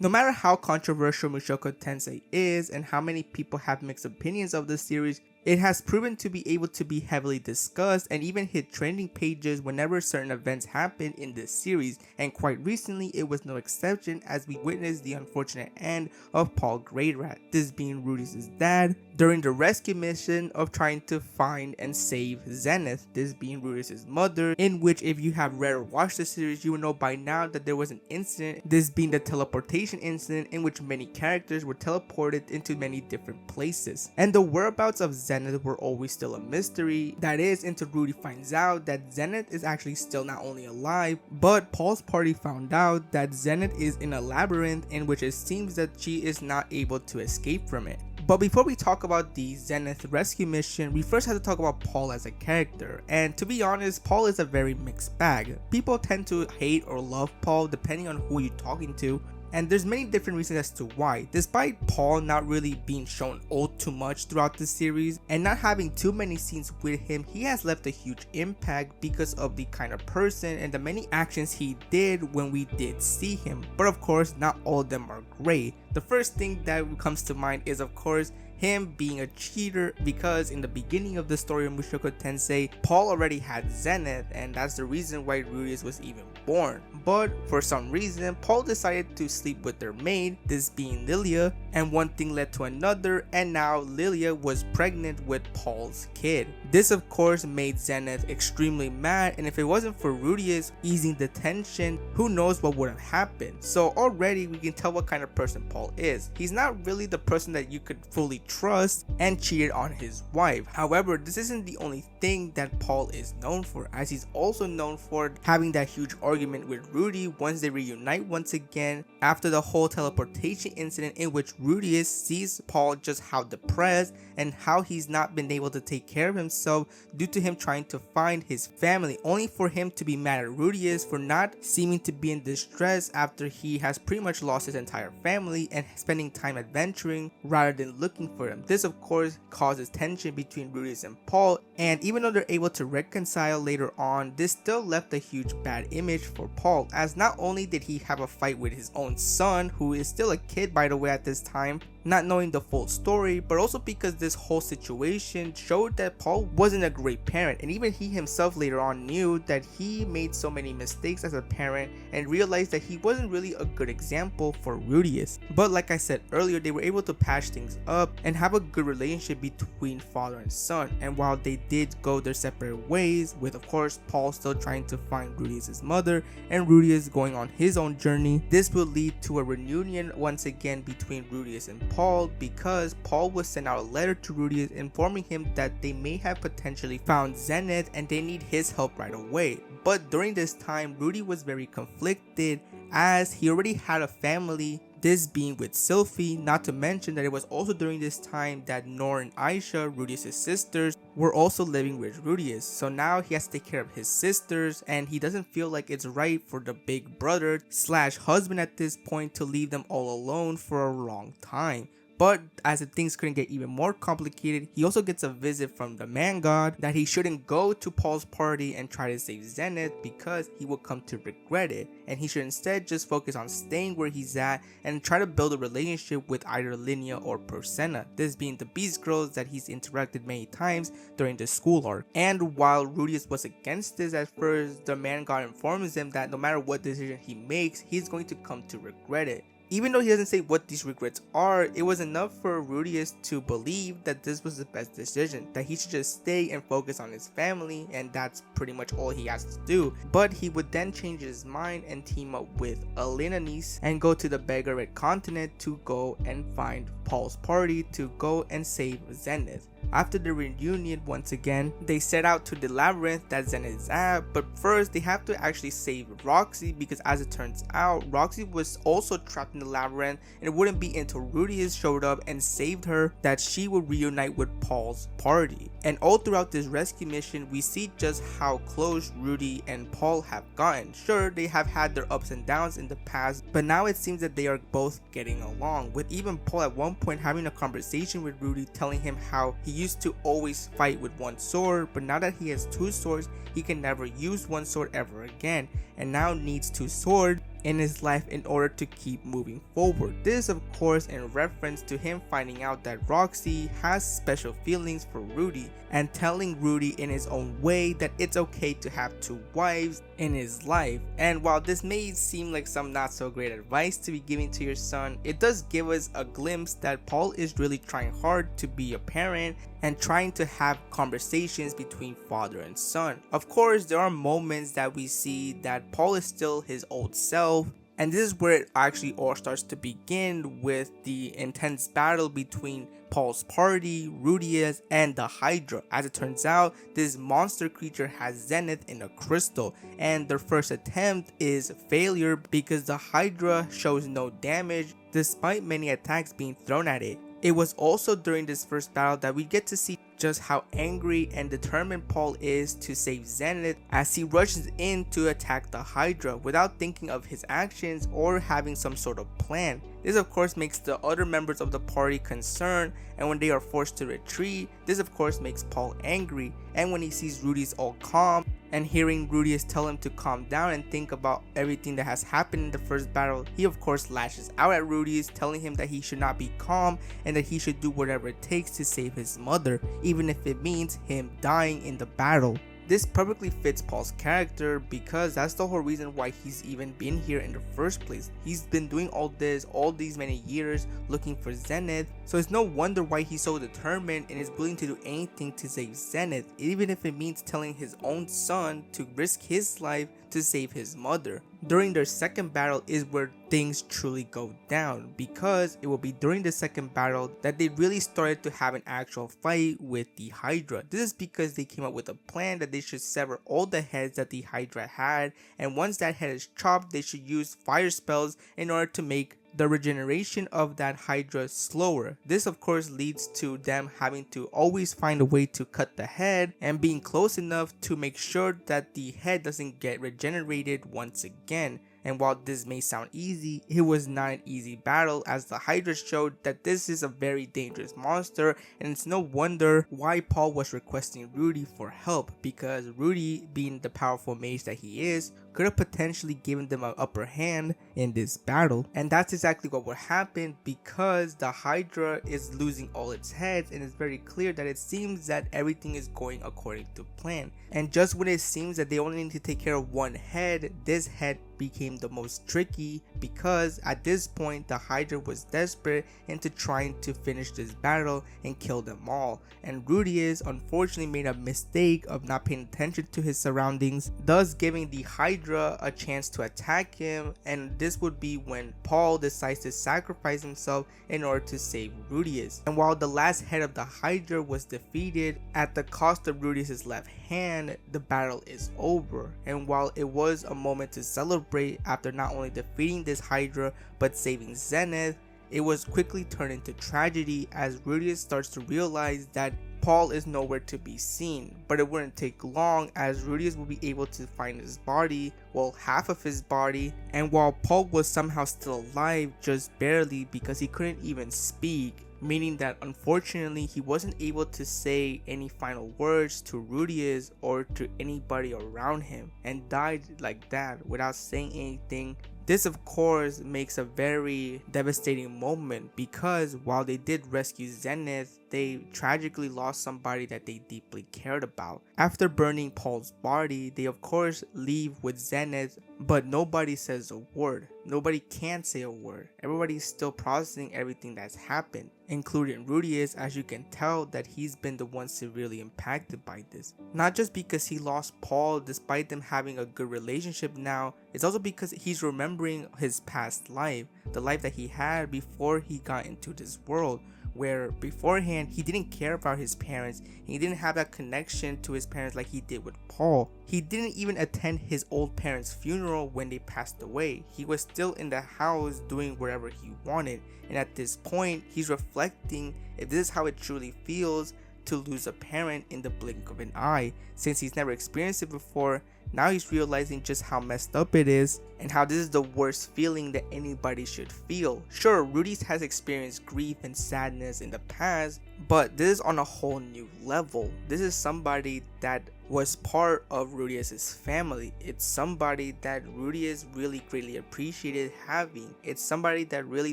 No matter how controversial Mushoku Tensei is and how many people have mixed opinions of the series, it has proven to be able to be heavily discussed and even hit trending pages whenever certain events happen in this series, and quite recently it was no exception as we witnessed the unfortunate end of Paul Greyrat, this being Rudy's dad, during the rescue mission of trying to find and save Zenith, this being Rudy's mother, in which if you have read or watched the series you will know by now that there was an incident, this being the teleportation incident in which many characters were teleported into many different places, and the whereabouts of Zenith were always still a mystery, that is until Rudy finds out that Zenith is actually still not only alive, but Paul's party found out that Zenith is in a labyrinth in which it seems that she is not able to escape from it. But before we talk about the Zenith rescue mission, we first have to talk about Paul as a character, and to be honest, Paul is a very mixed bag. People tend to hate or love Paul depending on who you're talking to, and there's many different reasons as to why. Despite Paul not really being shown all too much throughout the series and not having too many scenes with him, he has left a huge impact because of the kind of person and the many actions he did when we did see him. But of course, not all of them are great. The first thing that comes to mind is of course him being a cheater, because in the beginning of the story of Mushoku Tensei, Paul already had Zenith, and that's the reason why Rudius was even born. But for some reason, Paul decided to sleep with their maid, this being Lilia, and one thing led to another, and now Lilia was pregnant with Paul's kid. This of course made Zenith extremely mad, and if it wasn't for Rudius easing the tension, who knows what would have happened. So already we can tell what kind of person Paul is. He's not really the person that you could fully trust, and cheated on his wife. However, this isn't the only thing that Paul is known for, as he's also known for having that huge argument with Rudy once they reunite once again after the whole teleportation incident, in which Rudius sees Paul just how depressed and how he's not been able to take care of himself due to him trying to find his family, only for him to be mad at Rudius for not seeming to be in distress after he has pretty much lost his entire family and spending time adventuring rather than looking for him. This of course causes tension between Rudius and Paul, and even though they're able to reconcile later on, this still left a huge bad image for Paul, as not only did he have a fight with his own son, who is still a kid by the way at this time, not knowing the full story, but also because this whole situation showed that Paul wasn't a great parent, and even he himself later on knew that he made so many mistakes as a parent and realized that he wasn't really a good example for Rudius. But like I said earlier, they were able to patch things up and have a good relationship between father and son, and while they did go their separate ways, with of course Paul still trying to find Rudius' mother and Rudius going on his own journey, this will lead to a reunion once again between Rudius and Paul, because Paul would send out a letter to Rudius informing him that they may have potentially found Zenith and they need his help right away. But during this time, Rudy was very conflicted as he already had a family, this being with Sylphie, not to mention that it was also during this time that Nor and Aisha, Rudius' sisters, were also living with Rudius. So now he has to take care of his sisters, and he doesn't feel like it's right for the big brother slash husband at this point to leave them all alone for a long time. But as the things couldn't get even more complicated, he also gets a visit from the man god that he shouldn't go to Paul's party and try to save Zenith because he will come to regret it, and he should instead just focus on staying where he's at and try to build a relationship with either Linnea or Persena, this being the beast girls that he's interacted many times during the school arc. And while Rudius was against this at first, the man god informs him that no matter what decision he makes, he's going to come to regret it. Even though he doesn't say what these regrets are, it was enough for Rudius to believe that this was the best decision, that he should just stay and focus on his family, and that's pretty much all he has to do. But he would then change his mind and team up with Alinanis and go to the Greyrat continent to go and find Paul's party to go and save Zenith. After the reunion once again, they set out to the labyrinth that Zenith is at, but first they have to actually save Roxy, because as it turns out, Roxy was also trapped in the labyrinth, and it wouldn't be until Rudius showed up and saved her that she would reunite with Paul's party. And all throughout this rescue mission, we see just how close Rudy and Paul have gotten. Sure, they have had their ups and downs in the past, but now it seems that they are both getting along, with even Paul at one point having a conversation with Rudy, telling him how he used to always fight with one sword, but now that he has two swords, he can never use one sword ever again, and now needs two swords in his life in order to keep moving forward. This is of course in reference to him finding out that Roxy has special feelings for Rudy and telling Rudy in his own way that it's okay to have 2 wives in his life. And while this may seem like some not so great advice to be giving to your son, it does give us a glimpse that Paul is really trying hard to be a parent and trying to have conversations between father and son. Of course, there are moments that we see that Paul is still his old self, and this is where it actually all starts to begin with the intense battle between Paul's party, Rudius, and the Hydra. As it turns out, this monster creature has Zenith in a crystal, and their first attempt is failure because the Hydra shows no damage despite many attacks being thrown at it. It was also during this first battle that we get to see just how angry and determined Paul is to save Zenith as he rushes in to attack the Hydra without thinking of his actions or having some sort of plan. This of course makes the other members of the party concerned, and when they are forced to retreat, this of course makes Paul angry. And when he sees Rudy's all calm and hearing Rudius tell him to calm down and think about everything that has happened in the first battle, he of course lashes out at Rudius, telling him that he should not be calm and that he should do whatever it takes to save his mother, even if it means him dying in the battle. This perfectly fits Paul's character because that's the whole reason why he's even been here in the first place. He's been doing all this all these many years looking for Zenith, so it's no wonder why he's so determined and is willing to do anything to save Zenith, even if it means telling his own son to risk his life to save his mother. During their second battle is where things truly go down, because it will be during the second battle that they really started to have an actual fight with the Hydra. This is because they came up with a plan that they should sever all the heads that the Hydra had, and once that head is chopped, they should use fire spells in order to make the regeneration of that Hydra slower. This of course leads to them having to always find a way to cut the head and being close enough to make sure that the head doesn't get regenerated once again. And while this may sound easy, it was not an easy battle, as the Hydra showed that this is a very dangerous monster, and it's no wonder why Paul was requesting Rudy for help, because Rudy, being the powerful mage that he is, could have potentially given them an upper hand in this battle. And that's exactly what would happen, because the Hydra is losing all its heads, and it's very clear that it seems that everything is going according to plan. And just when it seems that they only need to take care of one head, this head became the most tricky, because at this point the Hydra was desperate into trying to finish this battle and kill them all, and Rudius unfortunately made a mistake of not paying attention to his surroundings, thus giving the Hydra a chance to attack him. And this would be when Paul decides to sacrifice himself in order to save Rudius. And while the last head of the Hydra was defeated at the cost of Rudius' left hand, the battle is over. And while it was a moment to celebrate after not only defeating this Hydra but saving Zenith, it was quickly turned into tragedy as Rudius starts to realize that Paul is nowhere to be seen. But it wouldn't take long as Rudius will be able to find his body, well, half of his body, and while Paul was somehow still alive, just barely, because he couldn't even speak, meaning that unfortunately he wasn't able to say any final words to Rudius or to anybody around him, and died like that without saying anything. This of course makes a very devastating moment, because while they did rescue Zenith, they tragically lost somebody that they deeply cared about. After burning Paul's body, they of course leave with Zenith, but nobody says a word. Nobody can say a word. Everybody's still processing everything that's happened, including Rudius, as you can tell that he's been the one severely impacted by this. Not just because he lost Paul despite them having a good relationship now, it's also because he's remembering his past life, the life that he had before he got into this world, where beforehand he didn't care about his parents, he didn't have that connection to his parents like he did with Paul. He didn't even attend his old parents' funeral when they passed away. He was still in the house doing whatever he wanted, and at this point he's reflecting if this is how it truly feels to lose a parent in the blink of an eye. Since he's never experienced it before, now he's realizing just how messed up it is and how this is the worst feeling that anybody should feel. Sure, Rudius has experienced grief and sadness in the past, but this is on a whole new level. This is somebody that was part of Rudius' family. It's somebody that Rudius really greatly appreciated having. It's somebody that really,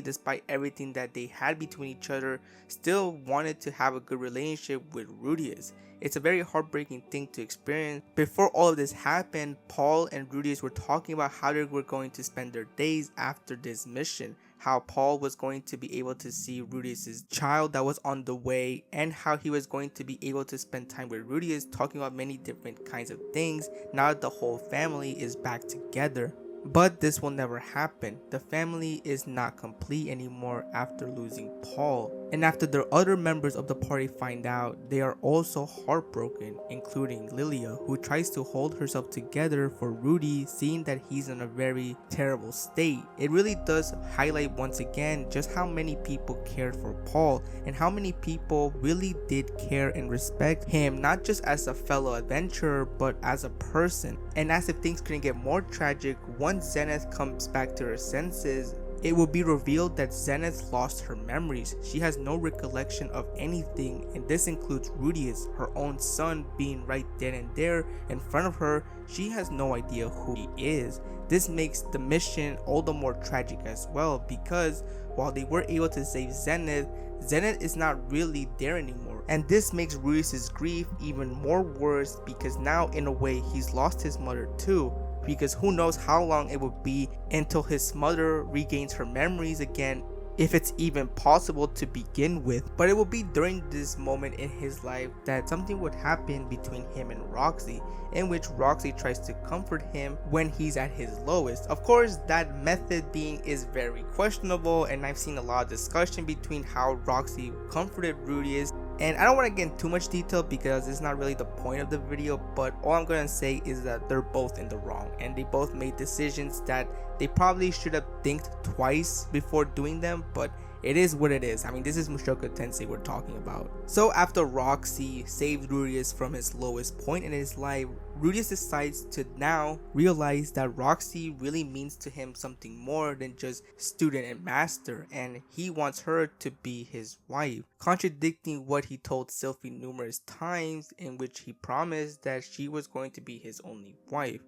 despite everything that they had between each other, still wanted to have a good relationship with Rudius. It's a very heartbreaking thing to experience. Before all of this happened, Paul and Rudius were talking about how they were going to spend their days after this mission. How Paul was going to be able to see Rudius' child that was on the way, and how he was going to be able to spend time with Rudius, talking about many different kinds of things now that the whole family is back together. But this will never happen. The family is not complete anymore after losing Paul. And after the other members of the party find out, they are also heartbroken, including Lilia, who tries to hold herself together for Rudy, seeing that he's in a very terrible state. It really does highlight once again just how many people cared for Paul, and how many people really did care and respect him, not just as a fellow adventurer, but as a person. And as if things couldn't get more tragic, once Zenith comes back to her senses, it will be revealed that Zenith lost her memories. She has no recollection of anything, and this includes Rudius, her own son, being right then and there in front of her. She has no idea who he is. This makes the mission all the more tragic as well, because while they were able to save Zenith, Zenith is not really there anymore. And this makes Rudius' grief even more worse, because now in a way he's lost his mother too. Because who knows how long it will be until his mother regains her memories again, if it's even possible to begin with. But it will be during this moment in his life that something would happen between him and Roxy, in which Roxy tries to comfort him when he's at his lowest. Of course, that method being is very questionable, and I've seen a lot of discussion between how Roxy comforted Rudius. And I don't want to get into too much detail because it's not really the point of the video, but all I'm going to say is that they're both in the wrong, and they both made decisions that they probably should have think twice before doing them, but it is what it is. I mean, this is Mushoku Tensei we're talking about. So after Roxy saved Rudius from his lowest point in his life, Rudius decides to now realize that Roxy really means to him something more than just student and master, and he wants her to be his wife, contradicting what he told Sylphie numerous times, in which he promised that she was going to be his only wife.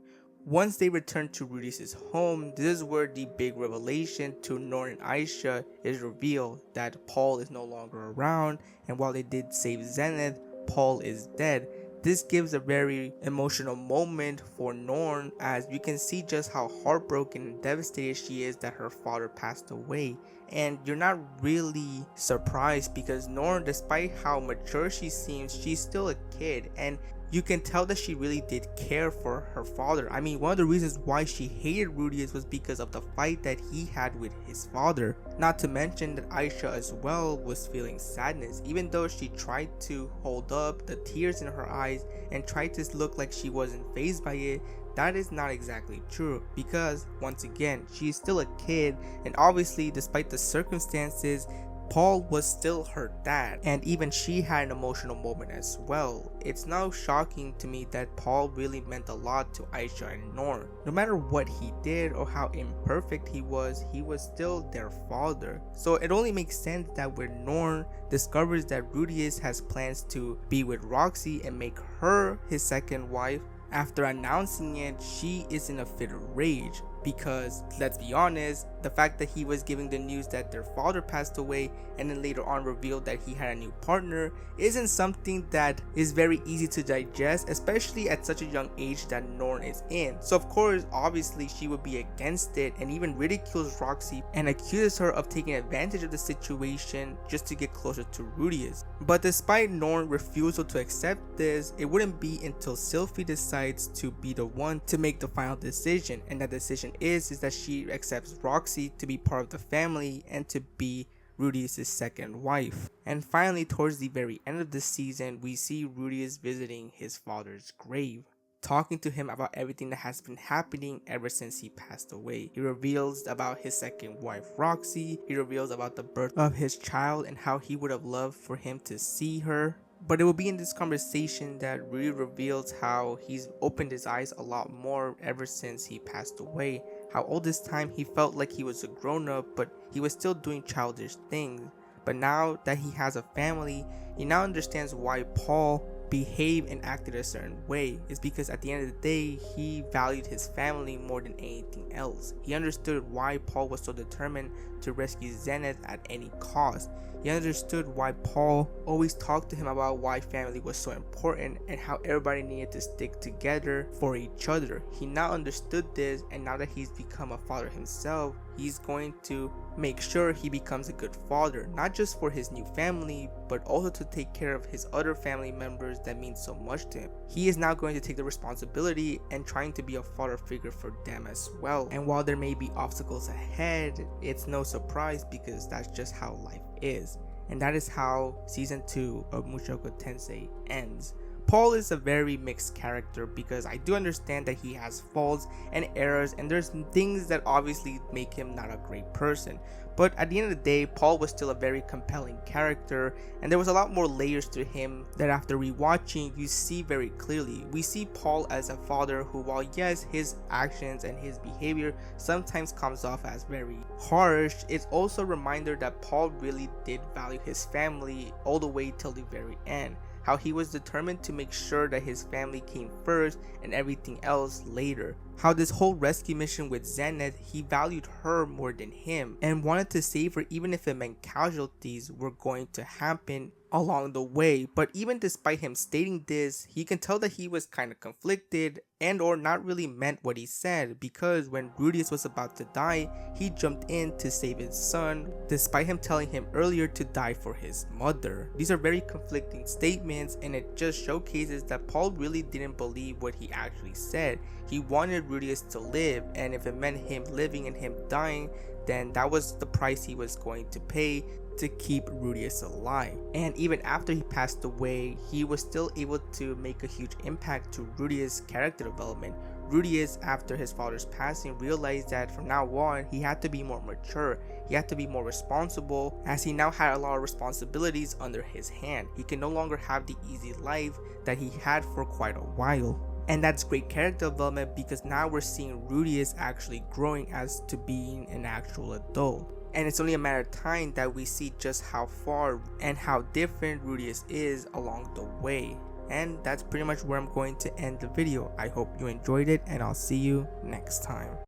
Once they return to Rudius' home, this is where the big revelation to Norn and Aisha is revealed, that Paul is no longer around, and while they did save Zenith, Paul is dead. This gives a very emotional moment for Norn, as you can see just how heartbroken and devastated she is that her father passed away. And you're not really surprised, because Norn, despite how mature she seems, she's still a kid, and you can tell that she really did care for her father. I mean, one of the reasons why she hated Rudius was because of the fight that he had with his father. Not to mention that Aisha as well was feeling sadness, even though she tried to hold up the tears in her eyes and tried to look like she wasn't fazed by it. That is not exactly true, because once again, she is still a kid, and obviously despite the circumstances, Paul was still her dad, and even she had an emotional moment as well. It's now shocking to me that Paul really meant a lot to Aisha and Norn. No matter what he did or how imperfect he was still their father. So it only makes sense that when Norn discovers that Rudius has plans to be with Roxy and make her his second wife, after announcing it, she is in a fit of rage. Because let's be honest, the fact that he was giving the news that their father passed away and then later on revealed that he had a new partner isn't something that is very easy to digest, especially at such a young age that Norn is in. So of course, obviously she would be against it and even ridicules Roxy and accuses her of taking advantage of the situation just to get closer to Rudius. But despite Norn's refusal to accept this, it wouldn't be until Sylphie decides to be the one to make the final decision, and that decision is that she accepts Roxy to be part of the family and to be Rudius' second wife. And finally, towards the very end of the season, we see Rudius visiting his father's grave, talking to him about everything that has been happening ever since he passed away. He reveals about his second wife Roxy, he reveals about the birth of his child and how he would have loved for him to see her. But it will be in this conversation that Rudy reveals how he's opened his eyes a lot more ever since he passed away. How all this time he felt like he was a grown-up, but he was still doing childish things. But now that he has a family, he now understands why Paul behave and acted a certain way is because at the end of the day, he valued his family more than anything else. He understood why Paul was so determined to rescue Zenith at any cost. He understood why Paul always talked to him about why family was so important and how everybody needed to stick together for each other. He now understood this, and now that he's become a father himself, he's going to make sure he becomes a good father, not just for his new family, but also to take care of his other family members that mean so much to him. He is now going to take the responsibility and trying to be a father figure for them as well. And while there may be obstacles ahead, it's no surprise because that's just how life is. And that is how season 2 of Mushoku Tensei ends. Paul is a very mixed character because I do understand that he has faults and errors, and there's things that obviously make him not a great person. But at the end of the day, Paul was still a very compelling character, and there was a lot more layers to him that after rewatching you see very clearly. We see Paul as a father who, while yes, his actions and his behavior sometimes comes off as very harsh, it's also a reminder that Paul really did value his family all the way till the very end. How he was determined to make sure that his family came first and everything else later. How this whole rescue mission with Zenith, he valued her more than him and wanted to save her even if it meant casualties were going to happen along the way. But even despite him stating this, you can tell that he was kind of conflicted and or not really meant what he said, because when Rudius was about to die, he jumped in to save his son despite him telling him earlier to die for his mother. These are very conflicting statements, and it just showcases that Paul really didn't believe what he actually said. He wanted Rudius to live, and if it meant him living and him dying, then that was the price he was going to pay to keep Rudius alive. And even after he passed away, he was still able to make a huge impact to Rudius' character development. Rudius, after his father's passing, realized that from now on he had to be more mature, he had to be more responsible, as he now had a lot of responsibilities under his hand. He can no longer have the easy life that he had for quite a while. And that's great character development because now we're seeing Rudius actually growing as to being an actual adult. And it's only a matter of time that we see just how far and how different Rudius is along the way. And that's pretty much where I'm going to end the video. I hope you enjoyed it, and I'll see you next time.